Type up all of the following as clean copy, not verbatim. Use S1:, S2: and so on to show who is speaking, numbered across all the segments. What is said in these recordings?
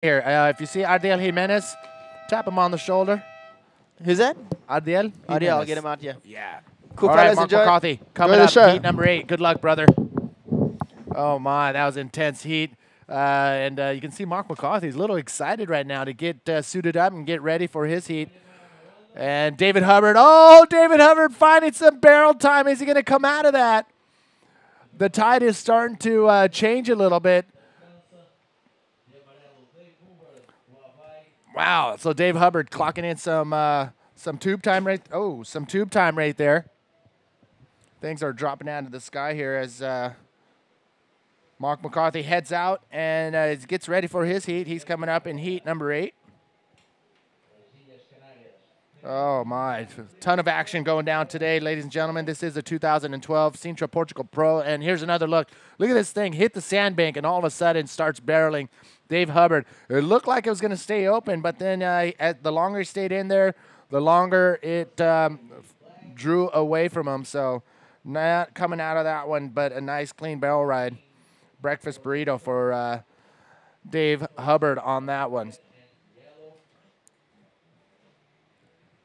S1: Here, if you see Ardiel Jimenez, tap him on the shoulder.
S2: Who's that?
S1: Ardiel.
S2: Ardiel, I'll get him out, yeah.
S1: Yeah.
S2: Cool,
S1: All right,
S2: fellas,
S1: Mark
S2: enjoy.
S1: McCarthy coming
S2: Enjoy the
S1: up,
S2: show.
S1: heat number 8. Good luck, brother. Oh, my, that was intense heat. And you can see Mark McCarthy's a little excited right now to get suited up and get ready for his heat. And David Hubbard. Oh, David Hubbard finding some barrel time. Is he going to come out of that? The tide is starting to change a little bit. Wow. So Dave Hubbard clocking in some tube time right. Oh, some tube time right there. Things are dropping out of the sky here as Mark McCarthy heads out and gets ready for his heat. He's coming up in heat number 8. Oh, my. Ton of action going down today, ladies and gentlemen. This is the 2012 Sintra Portugal Pro. And here's another look. Look at this thing. Hit the sandbank and all of a sudden starts barreling. Dave Hubbard. It looked like it was going to stay open, but then the longer he stayed in there, the longer it drew away from him. So not coming out of that one, but a nice clean barrel ride. Breakfast burrito for Dave Hubbard on that one.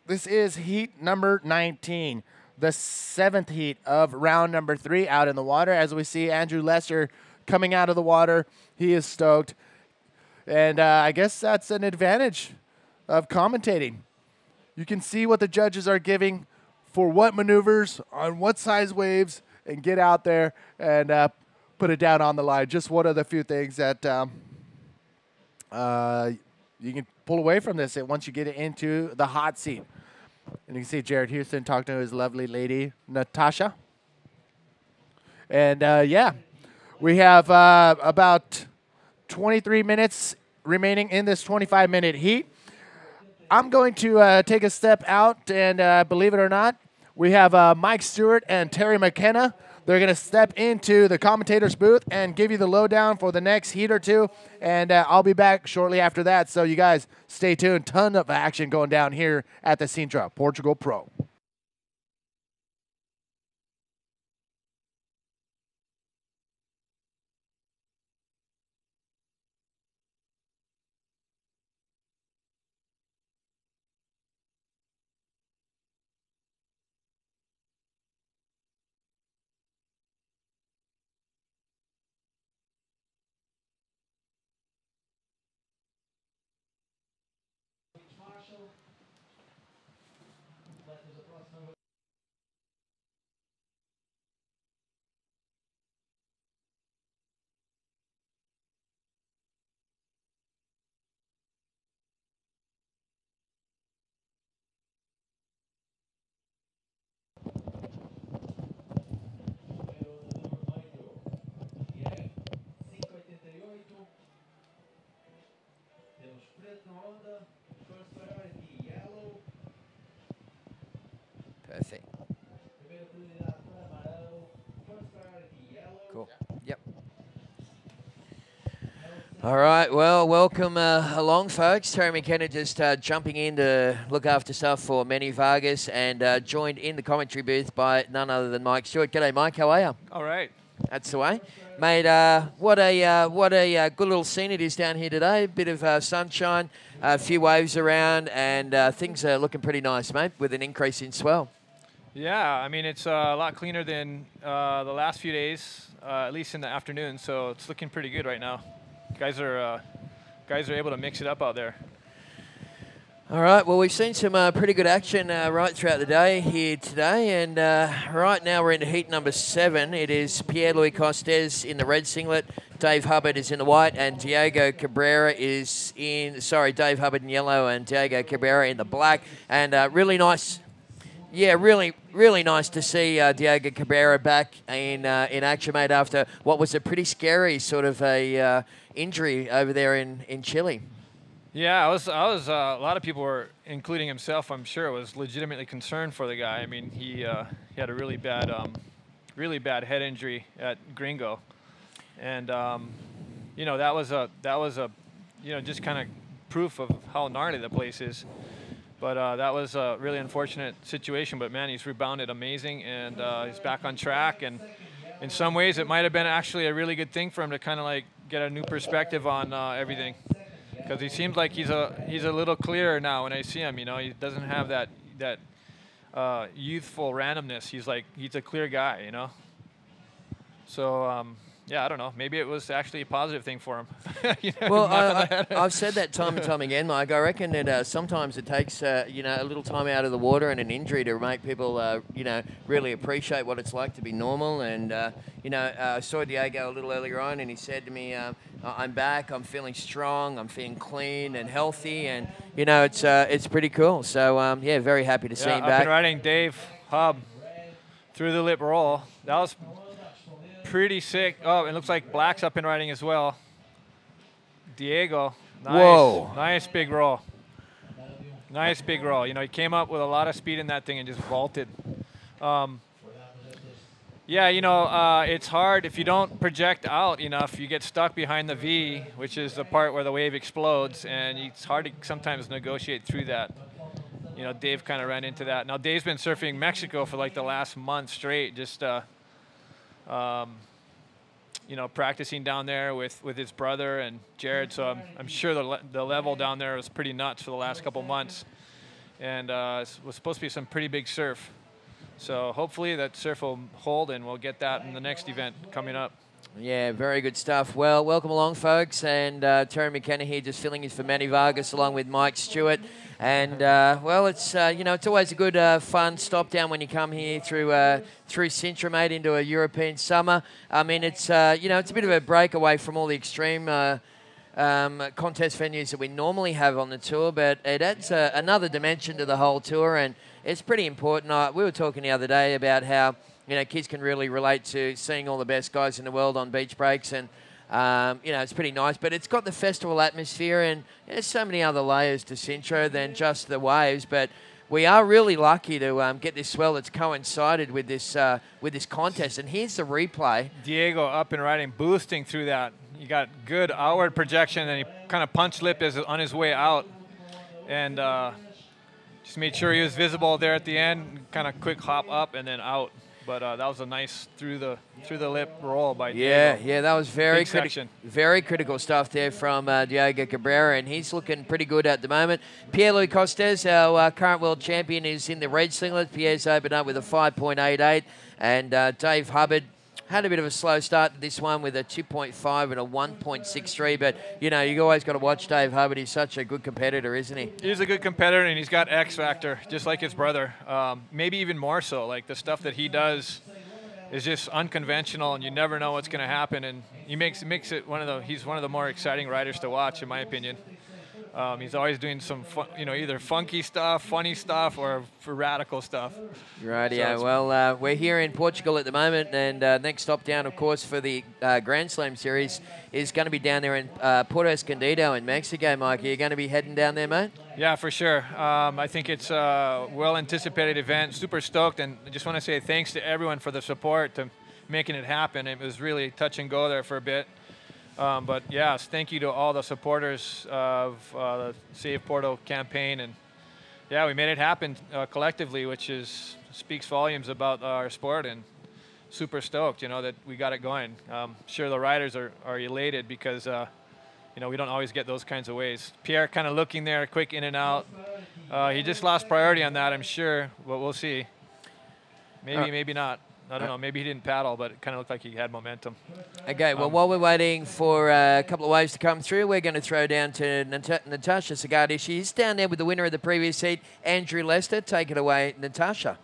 S1: This is heat number 19, the 7th heat of round number 3 out in the water. As we see Andrew Lester coming out of the water, he is stoked. And I guess that's an advantage of commentating. You can see what the judges are giving for what maneuvers on what size waves and get out there and put it down on the line. Just one of the few things that you can pull away from this once you get it into the hot seat. And you can see Jared Houston talking to his lovely lady, Natasha. And, yeah, we have about 23 minutes remaining in this 25-minute heat. I'm going to take a step out, and believe it or not, we have Mike Stewart and Terry McKenna. They're going to step into the commentator's booth and give you the lowdown for the next heat or two, and I'll be back shortly after that. So you guys stay tuned. Ton of action going down here at the Sintra Portugal Pro.
S3: Perfect. Cool. Yep. All right. Well, welcome along, folks. Terry McKenna just jumping in to look after stuff for Manny Vargas and joined in the commentary booth by none other than Mike Stewart. G'day, Mike. How are you?
S4: All right.
S3: That's the way. Mate, what a good little scene it is down here today. A bit of sunshine, a few waves around, and things are looking pretty nice, mate, with an increase in swell.
S4: Yeah, I mean, it's a lot cleaner than the last few days, at least in the afternoon, so it's looking pretty good right now. Guys are able to mix it up out there.
S3: All right, well, we've seen some pretty good action right throughout the day here today, and right now we're into heat number 7. It is Pierre-Louis Costes in the red singlet, Dave Hubbard is in the white, and Diego Cabrera is in, Dave Hubbard in yellow and Diego Cabrera in the black, and really nice. Yeah, really nice to see Diego Cabrera back in action, mate, after what was a pretty scary sort of a injury over there in Chile.
S4: Yeah, I was. A lot of people were, including himself, I'm sure, was legitimately concerned for the guy. I mean, he had a really bad head injury at Gringo, and you know that was a just kind of proof of how gnarly the place is. But that was a really unfortunate situation. But, man, he's rebounded amazing, and he's back on track. And in some ways, it might have been actually a really good thing for him to kind of, like, get a new perspective on everything. because he seems like he's a little clearer now when I see him. You know, he doesn't have that youthful randomness. He's a clear guy. You know. So yeah, I don't know. Maybe it was actually a positive thing for him. You know,
S3: well, I've said that time and time again, Mike. I reckon that sometimes it takes you know, a little time out of the water and an injury to make people you know, really appreciate what it's like to be normal. And you know, I saw Diego a little earlier on, and he said to me, "I'm back. I'm feeling strong. I'm feeling clean and healthy." And you know, it's pretty cool. So yeah, very happy to see him back.
S4: I've been riding Dave Hub through the lip roll. That was pretty sick. Oh, it looks like Black's up and riding as well. Diego, nice.
S3: Whoa.
S4: Nice big roll. Nice big roll. You know, he came up with a lot of speed in that thing and just vaulted. Yeah, you know, it's hard if you don't project out enough. You get stuck behind the V, which is the part where the wave explodes, and it's hard to sometimes negotiate through that. You know, Dave kind of ran into that. Now, Dave's been surfing Mexico for like the last month straight, just you know, practicing down there with his brother and Jared. So I'm sure the level down there was pretty nuts for the last couple months, and it was supposed to be some pretty big surf. So hopefully that surf will hold, and we'll get that in the next event coming up.
S3: Yeah, very good stuff. Well, welcome along, folks. And Terry McKenna here, just filling in for Manny Vargas, along with Mike Stewart. And well, it's you know, it's always a good, fun stop down when you come here through Sintra, mate, into a European summer. I mean, it's you know, it's a bit of a break away from all the extreme contest venues that we normally have on the tour, but it adds another dimension to the whole tour, and it's pretty important. We were talking the other day about how, you know, kids can really relate to seeing all the best guys in the world on beach breaks, and you know, it's pretty nice. But it's got the festival atmosphere, and there's so many other layers to Sintra than just the waves. But we are really lucky to get this swell that's coincided with this contest. And here's the replay.
S4: Diego up and riding, boosting through that. He got good outward projection, and he kind of punch lipped on his way out, and just made sure he was visible there at the end. Kind of quick hop up and then out. But that was a nice through the lip roll by Diego.
S3: Yeah, that was very critical stuff there from Diego Cabrera, and he's looking pretty good at the moment. Pierre-Louis Costes, our current world champion, is in the red singlet. Pierre's opened up with a 5.88, and Dave Hubbard had a bit of a slow start to this one with a 2.5 and a 1.63, but, you know, you always got to watch Dave Hubbard. He's such a good competitor, isn't he?
S4: He's a good competitor, and he's got X factor, just like his brother. Maybe even more so. Like, the stuff that he does is just unconventional, and you never know what's going to happen, and he makes it he's one of the more exciting riders to watch, in my opinion. He's always doing some, you know, either funky stuff, funny stuff, or radical stuff.
S3: Right, yeah. Well, we're here in Portugal at the moment, and next stop down, of course, for the Grand Slam Series is going to be down there in Puerto Escondido in Mexico. Mike, are you going to be heading down there, mate?
S4: Yeah, for sure. I think it's a well-anticipated event. Super stoked, and I just want to say thanks to everyone for the support to making it happen. It was really touch and go there for a bit. But yes, thank you to all the supporters of the Save Porto campaign, and yeah, we made it happen collectively, which speaks volumes about our sport, and super stoked, you know, that we got it going. Sure, the riders are elated because you know, we don't always get those kinds of ways. Pierre kind of looking there, quick in and out. He just lost priority on that, I'm sure, but we'll see. Maybe, maybe not. I don't know. Maybe he didn't paddle, but it kind of looked like he had momentum.
S3: Okay, well, while we're waiting for a couple of waves to come through, we're going to throw down to Natasha Sagadi. She's down there with the winner of the previous heat, Andrew Lester. Take it away, Natasha.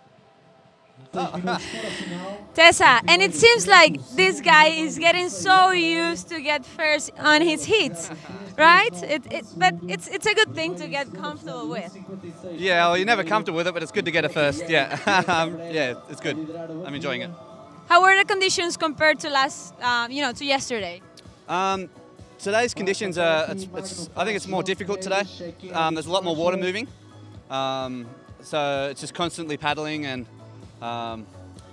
S5: Tessa, and it seems like this guy is getting so used to get first on his heats, right? But it's a good thing to get comfortable with.
S6: Yeah, well, you're never comfortable with it, but it's good to get it first. Yeah, yeah, it's good. I'm enjoying it.
S5: How were the conditions compared to to yesterday?
S6: Today's conditions are. I think it's more difficult today. There's a lot more water moving, so it's just constantly paddling and.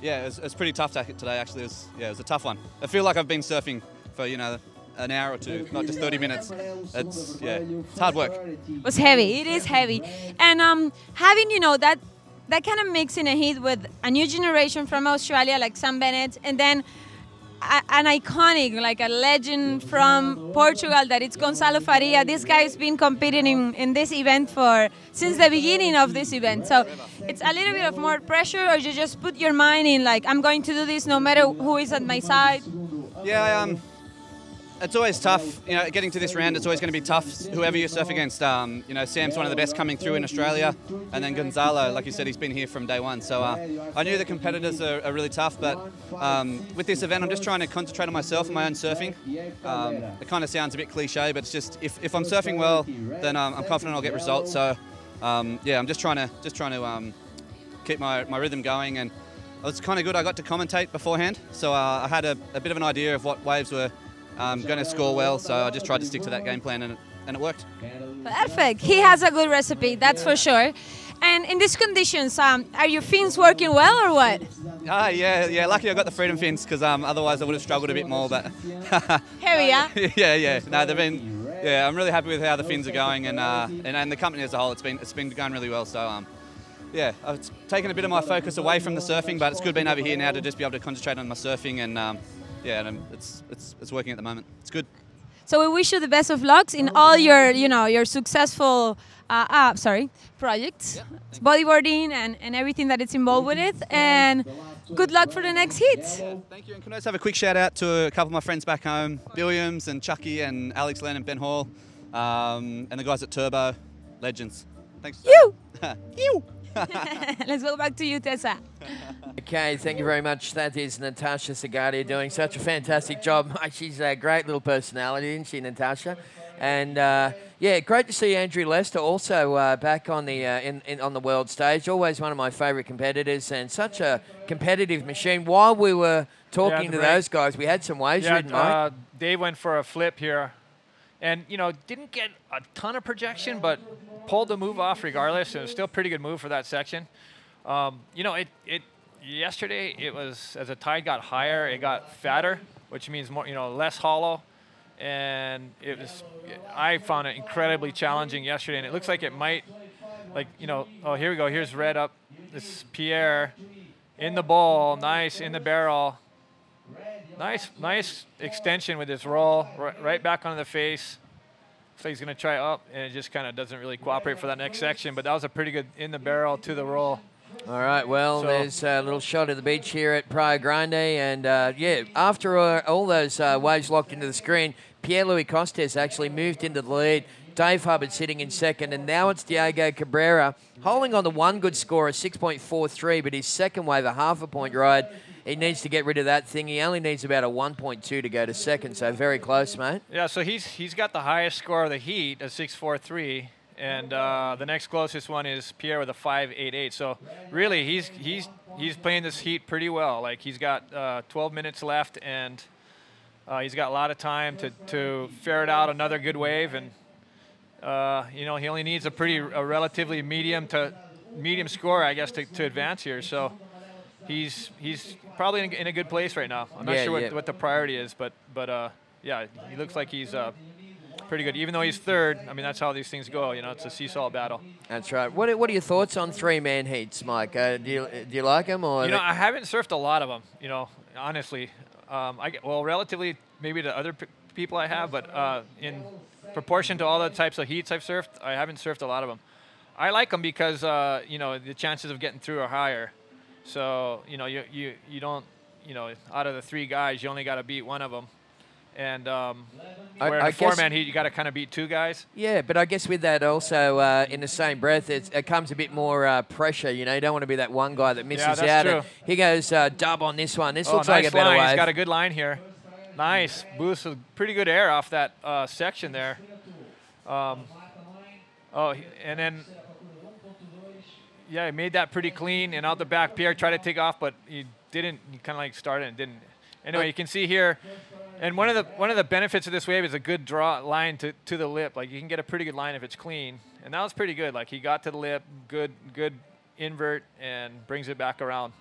S6: Yeah, it's pretty tough today. Actually, it was a tough one. I feel like I've been surfing for an hour or two, not just 30 minutes. It's hard work.
S5: It was heavy. It is heavy, and having that kind of mix in a heat with a new generation from Australia like Sam Bennett, and then an iconic, like a legend from Portugal, that it's Gonzalo Faria. This guy's been competing in this event since the beginning of this event. So it's a little bit of more pressure, or you just put your mind in like, I'm going to do this no matter who is at my side?
S6: Yeah, it's always tough. You know, getting to this round, it's always going to be tough, whoever you surf against. You know, Sam's one of the best coming through in Australia, and then Gonzalo, like you said, he's been here from day one. So I knew the competitors are really tough, but with this event, I'm just trying to concentrate on myself and my own surfing. It kind of sounds a bit cliche, but it's just if I'm surfing well, then I'm confident I'll get results. So yeah, I'm just trying to keep my rhythm going, and it was kind of good. I got to commentate beforehand, so I had a bit of an idea of what waves were going to score well, so I just tried to stick to that game plan, and it worked.
S5: Perfect. He has a good recipe, that's for sure. And in these conditions, are your fins working well or what?
S6: Yeah. Lucky I got the freedom fins, because otherwise I would have struggled a bit more. But
S5: Heavy, yeah?
S6: yeah. No, they've been. Yeah, I'm really happy with how the fins are going, and the company as a whole, it's been going really well. So yeah, it's taken a bit of my focus away from the surfing, but it's good being over here now to just be able to concentrate on my surfing, and yeah, and it's working at the moment. It's good.
S5: So we wish you the best of luck in all your, your successful, projects, bodyboarding and everything that it's involved with it. And good luck for the next heats.
S6: Thank you. And can I just have a quick shout out to a couple of my friends back home, Williams and Chucky and Alex Len and Ben Hall, and the guys at Turbo, legends. Thanks.
S5: You.
S6: You.
S5: Let's go back to you, Tessa.
S3: Okay, thank you very much. That is Natasha Segadia doing such a fantastic job. She's a great little personality, isn't she, Natasha? And yeah, great to see Andrew Lester also back on the on the world stage. Always one of my favourite competitors, and such a competitive machine. While we were talking to those guys, we had some waves ridden, mate.
S4: Dave went for a flip here, and didn't get a ton of projection, but pulled the move off regardless. It was still a pretty good move for that section. Yesterday it was, as the tide got higher, it got fatter, which means more, less hollow, and I found it incredibly challenging yesterday. And it looks like it might, oh, here we go. Here's red up. This is Pierre in the bowl, nice in the barrel, nice extension with this roll, right back on the face. So he's going to try up, and it just kind of doesn't really cooperate for that next section. But that was a pretty good in the barrel to the roll.
S3: All right, well, there's a little shot of the beach here at Praia Grande. And, yeah, after all those waves locked into the screen, Pierre-Louis Costes actually moved into the lead. Dave Hubbard sitting in second. And now it's Diego Cabrera holding on to one good score, a 6.43, but his second wave, a half a point ride. He needs to get rid of that thing. He only needs about a 1.2 to go to second, so very close, mate.
S4: Yeah, so he's got the highest score of the heat, a 6.43, and the next closest one is Pierre with a 5.88. So really, he's playing this heat pretty well. Like, he's got 12 minutes left, and he's got a lot of time to ferret out another good wave, and he only needs a relatively medium score, I guess, to advance here. So he's probably in a good place right now. I'm not sure what the priority is, but yeah, he looks like he's pretty good. Even though he's third, I mean, that's how these things go. It's a seesaw battle.
S3: That's right. What are your thoughts on three-man heats, Mike? Do you like them? Or
S4: I haven't surfed a lot of them, honestly. Relatively maybe to other people I have, but in proportion to all the types of heats I've surfed, I haven't surfed a lot of them. I like them because, the chances of getting through are higher. So, you don't, out of the three guys, you only got to beat one of them. And where in a four-man heat, you got to kind of beat two guys.
S3: Yeah, but I guess with that also, in the same breath, it comes a bit more pressure. You don't want to be that one guy that misses
S4: that's
S3: out.
S4: True.
S3: He goes dub on this one. This looks like a better
S4: line.
S3: wave.
S4: He's got a good line here. Nice. Boost with pretty good air off that section there. And then... Yeah, he made that pretty clean, and out the back, Pierre tried to take off, but he didn't. He kind of like started and didn't. Anyway, you can see here, and one of the benefits of this wave is a good draw line to the lip. Like, you can get a pretty good line if it's clean, and that was pretty good. Like, he got to the lip, good invert, and brings it back around.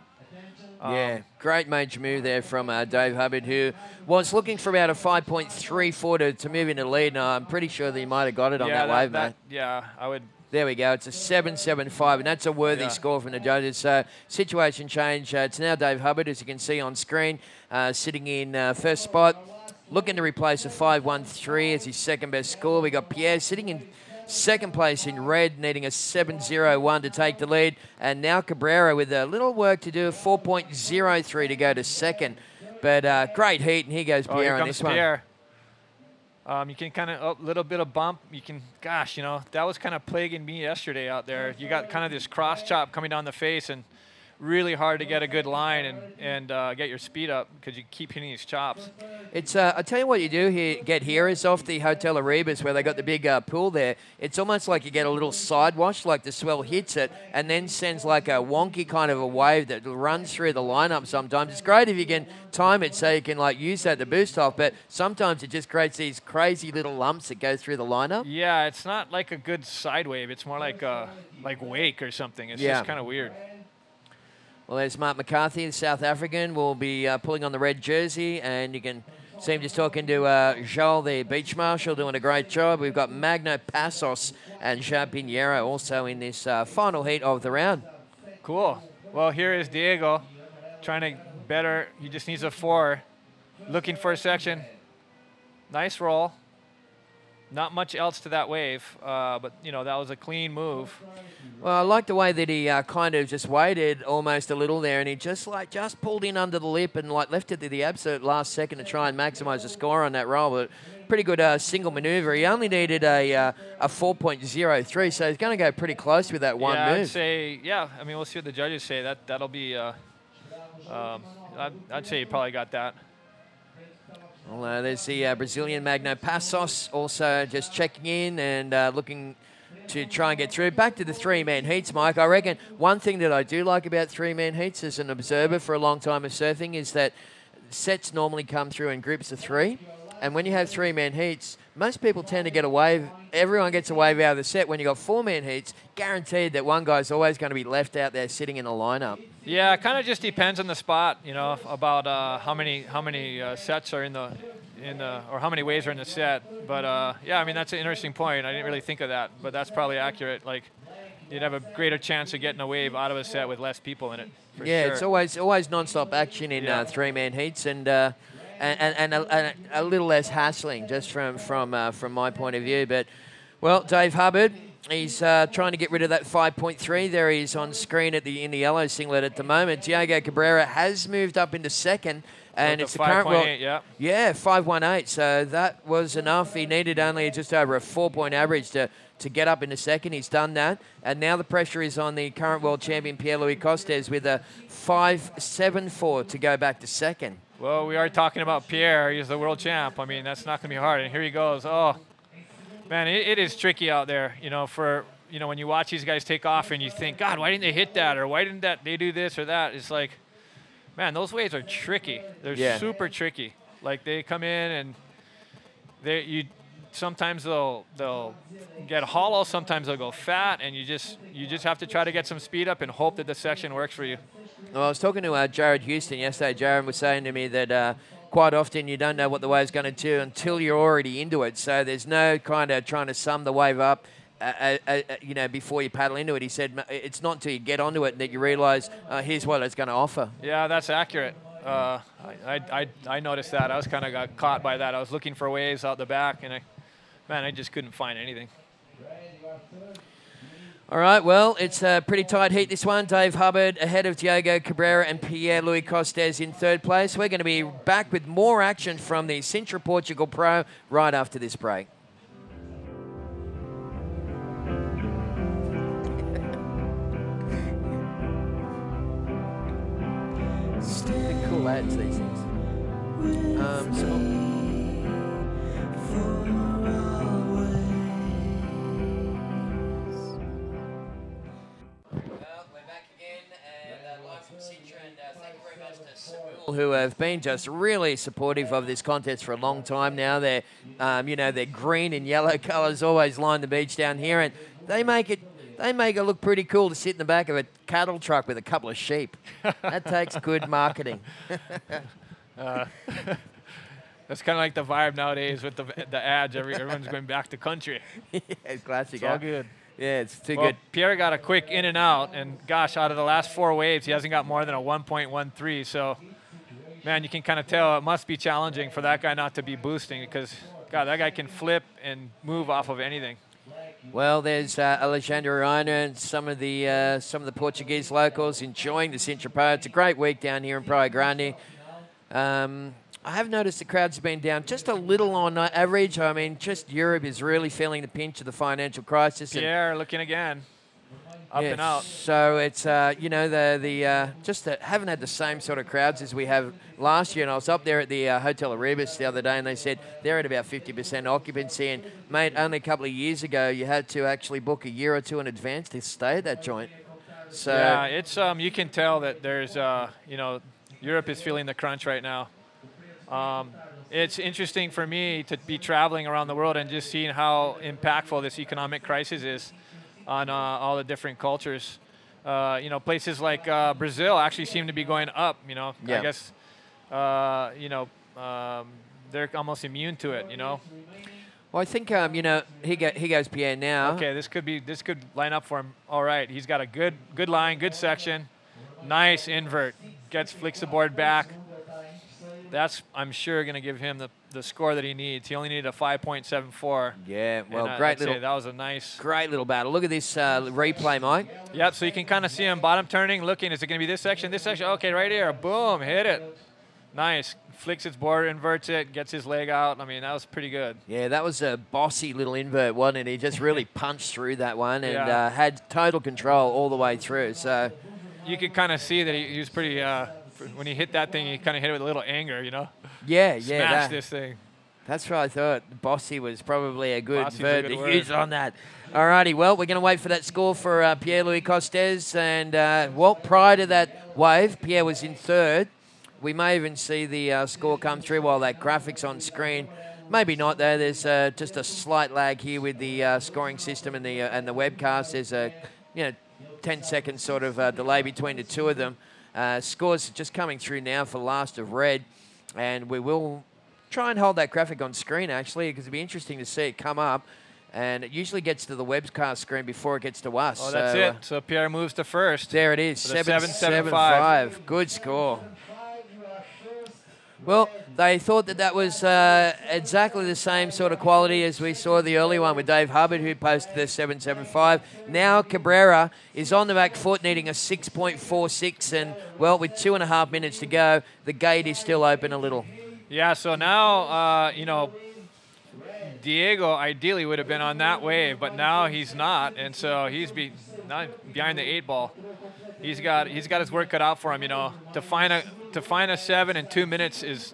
S3: Yeah, great major move there from Dave Hubbard, who was looking for about a 5.34 to move into the lead, and I'm pretty sure that he might have got it on that wave, mate.
S4: Yeah, I would
S3: There we go. It's a 7.75, and that's a worthy
S4: Yeah.
S3: score from the judges. So situation change. It's now Dave Hubbard, as you can see on screen, sitting in first spot, looking to replace a 5.13 as his second best score. We got Pierre sitting in second place in red, needing a 7.01 to take the lead, and now Cabrera with a little work to do, 4.03 to go to second. But great heat, and here goes Pierre
S4: here
S3: on
S4: comes
S3: this one.
S4: Pierre. You can kind of, a little bit of bump. You can, gosh, you know, that was kind of plaguing me yesterday out there. You got kind of this cross chop coming down the face, and really hard to get a good line and get your speed up because you keep hitting these chops.
S3: It's I tell you what you do here, get here is off the Hotel Erebus where they got the big pool there. It's almost like you get a little side wash, like the swell hits it and then sends like a wonky kind of a wave that runs through the lineup sometimes. It's great if you can time it so you can like use that to boost off, but sometimes it just creates these crazy little lumps that go through the lineup.
S4: Yeah, it's not like a good side wave. It's more like wake or something. It's just kind of weird.
S3: Well, there's Mark McCarthy, the South African, will be pulling on the red jersey, and you can see him just talking to Joel, the beach marshal, doing a great job. We've got Magno Passos and Jean Pinheiro also in this final heat of the round.
S4: Cool. Well, here is Diego trying to better. He just needs a 4. Looking for a section. Nice roll. Not much else to that wave, but, you know, that was a clean move.
S3: Well, I like the way that he kind of just waited almost a little there, and he just pulled in under the lip and like left it to the absolute last second to try and maximise the score on that roll. But pretty good single manoeuvre. He only needed a 4.03, so he's going to go pretty close with that one move.
S4: I'd say, yeah. I mean, we'll see what the judges say. That'll be. I'd say he probably got that.
S3: Well, there's the Brazilian Magno Passos also just checking in and looking to try and get through. Back to the three-man heats, Mike. I reckon one thing that I do like about three-man heats as an observer for a long time of surfing is that sets normally come through in groups of 3. And when you have three-man heats, most people tend to get a wave. Everyone gets a wave out of the set. When you got 4-man heats, guaranteed that one guy's always going to be left out there sitting in the lineup.
S4: Yeah, it kind of just depends on the spot, you know, about how many sets are in the or how many waves are in the set. But yeah, I mean that's an interesting point. I didn't really think of that, but that's probably accurate. Like you'd have a greater chance of getting a wave out of a set with less people in it.
S3: Yeah,
S4: sure.
S3: it's always non-stop action in three-man heats and a little less hassling just from my point of view. But well, Dave Hubbard. He's trying to get rid of that 5.3. There he is on screen in the yellow singlet at the moment. Diego Cabrera has moved up into second, and it's the current world.
S4: 5.8,
S3: yeah, 5.18. So that was enough. He needed only just over a 4-point average to get up into second. He's done that, and now the pressure is on the current world champion Pierre-Louis Costes with a 5.74 to go back to second.
S4: Well, we are talking about Pierre. He's the world champ. I mean, that's not going to be hard. And here he goes. Oh. Man, it is tricky out there, you know, when you watch these guys take off and you think, God, why didn't they hit that? Or why didn't they do this or that? It's like, man, those waves are tricky. They're super tricky. Like they come in and sometimes they'll get hollow, sometimes they'll go fat, and you just have to try to get some speed up and hope that the section works for you.
S3: Well, I was talking to Jared Houston yesterday. Jared was saying to me that quite often you don't know what the wave's going to do until you're already into it. So there's no kind of trying to sum the wave up, you know, before you paddle into it. He said it's not until you get onto it that you realise here's what it's going to offer.
S4: Yeah, that's accurate. I noticed that. I was kind of got caught by that. I was looking for waves out the back, and I just couldn't find anything.
S3: All right, well, it's a pretty tight heat, this one. Dave Hubbard ahead of Diego Cabrera and Pierre-Louis Costes in third place. We're going to be back with more action from the Sintra Portugal Pro right after this break. They're cool ads, these things. Who have been just really supportive of this contest for a long time now. They're, you know, their green and yellow colours always line the beach down here, and they make it look pretty cool to sit in the back of a cattle truck with a couple of sheep. That takes good marketing.
S4: That's kind of like the vibe nowadays with the ads. Everyone's going back to country.
S3: Yeah, it's classic.
S4: It's all good.
S3: Yeah, it's too
S4: Well,
S3: good.
S4: Pierre got a quick in and out, and gosh, out of the last 4 waves, he hasn't got more than a 1.13. So, man, you can kind of tell it must be challenging for that guy not to be boosting because, God, that guy can flip and move off of anything.
S3: Well, there's Alexandre Reina and some of the Portuguese locals enjoying the Sintra Pro. It's a great week down here in Praia Grande. I have noticed the crowds have been down just a little on average. I mean, just Europe is really feeling the pinch of the financial crisis.
S4: Pierre looking again, up
S3: yeah,
S4: and out.
S3: So it's you know haven't had the same sort of crowds as we have last year. And I was up there at the Hotel Erebus the other day, and they said they're at about 50% occupancy. And mate, only a couple of years ago, you had to actually book a year or two in advance to stay at that joint. So
S4: yeah, it's you can tell that there's you know, Europe is feeling the crunch right now. It's interesting for me to be traveling around the world and just seeing how impactful this economic crisis is on all the different cultures. You know, places like Brazil actually seem to be going up. You know,
S3: yeah.
S4: I guess you know, they're almost immune to it. You know.
S3: Well, I think you know, he goes Pierre now.
S4: Okay, this could line up for him. All right, he's got a good line, good section, nice invert. Flicks the board back. That's, I'm sure, going to give him the score that he needs. He only needed a 5.74.
S3: Yeah, well,
S4: and,
S3: great little.
S4: that was a nice.
S3: Great little battle. Look at this replay, Mike.
S4: Yep, so you can kind of see him bottom turning, looking. Is it going to be this section? This section? Okay, right here. Boom, hit it. Nice. Flicks its board, inverts it, gets his leg out. I mean, that was pretty good.
S3: Yeah, that was a bossy little invert, wasn't it? He just really punched through that one and
S4: Yeah.
S3: had total control all the way through. So
S4: you could kind of see that he was pretty. When he hit that thing, he kind of hit it with a little anger, you know.
S3: yeah,
S4: Smashed this thing.
S3: That's what I thought. Bossy was probably a good
S4: Bossy's a
S3: verb
S4: good
S3: to
S4: word.
S3: use on that. Alrighty, well, we're going to wait for that score for Pierre-Louis Costes. And, well, prior to that wave, Pierre was in third. We may even see the score come through while that graphic's on screen. Maybe not, though. There's just a slight lag here with the scoring system and the webcast. There's a 10-second sort of delay between the two of them. Scores just coming through now for Last of Red. And we will try and hold that graphic on screen, actually, because it'd be interesting to see it come up. And it usually gets to the webcast screen before it gets to us.
S4: Oh, that's it. So Pierre moves to first.
S3: There it is, 7.75. Good score. Well, they thought that was exactly the same sort of quality as we saw the early one with Dave Hubbard, who posted the 7.75. Now Cabrera is on the back foot, needing a 6.46, and, well, with 2.5 minutes to go, the gate is still open a little.
S4: Yeah, so now, you know, Diego ideally would have been on that wave, but now he's not, and so he's behind the 8 ball. He's got his work cut out for him, you know. To find a 7 in 2 minutes is,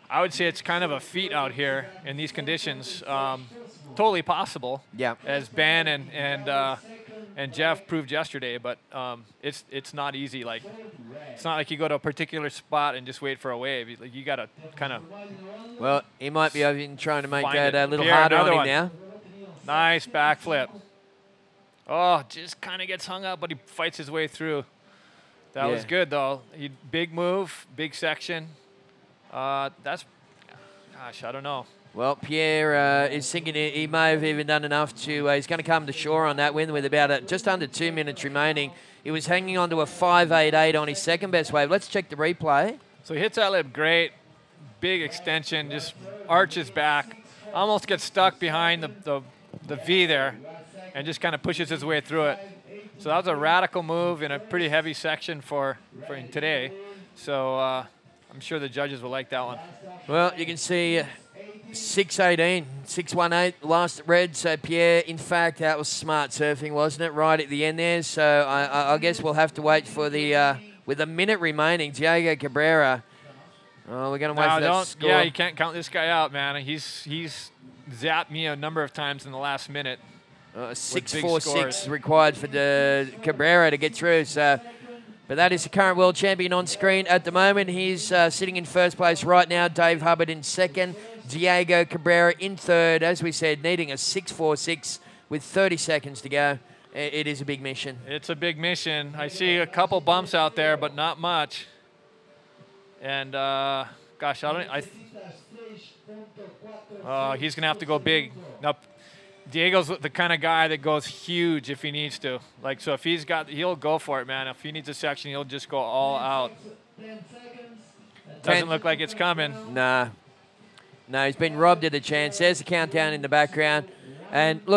S4: I would say, it's kind of a feat out here in these conditions. Totally possible.
S3: Yeah. As
S4: Ben and Jeff proved yesterday, but it's not easy. Like, it's not like you go to a particular spot and just wait for a wave. You got to kind of.
S3: Well, he might be even trying to make that a little
S4: Pierre,
S3: harder on him
S4: one.
S3: now.
S4: Nice backflip. Oh, just kind of gets hung up, but he fights his way through. That was good, though. Big move, big section. Gosh, I don't know.
S3: Well, Pierre is thinking he may have even done enough to. He's going to come to shore on that win with about just under 2 minutes remaining. He was hanging on to a 5.88 on his second best wave. Let's check the replay.
S4: So he hits that lip great. Big extension, just arches back. Almost gets stuck behind the V there and just kind of pushes his way through it. So that was a radical move in a pretty heavy section for today. So I'm sure the judges will like that one.
S3: Well, you can see 6.18, 6.18 last red. So Pierre, in fact, that was smart surfing, wasn't it? Right at the end there. So I guess we'll have to wait for the with a minute remaining. Diego Cabrera. Oh, we're going to wait for that score.
S4: Yeah, you can't count this guy out, man. He's zapped me a number of times in the last minute.
S3: 6.46 required for the Cabrera to get through. So, but that is the current world champion on screen at the moment. He's sitting in first place right now. Dave Hubbard in second. Diego Cabrera in third. As we said, needing a 6.46 with 30 seconds to go. It is a big mission.
S4: It's a big mission. I see a couple bumps out there, but not much. And gosh, he's gonna have to go big. Now, Diego's the kind of guy that goes huge if he needs to. Like, so if he'll go for it, man. If he needs a section, he'll just go all out. Doesn't look like it's coming.
S3: Nah. No, he's been robbed of the chance. There's the countdown in the background. And look,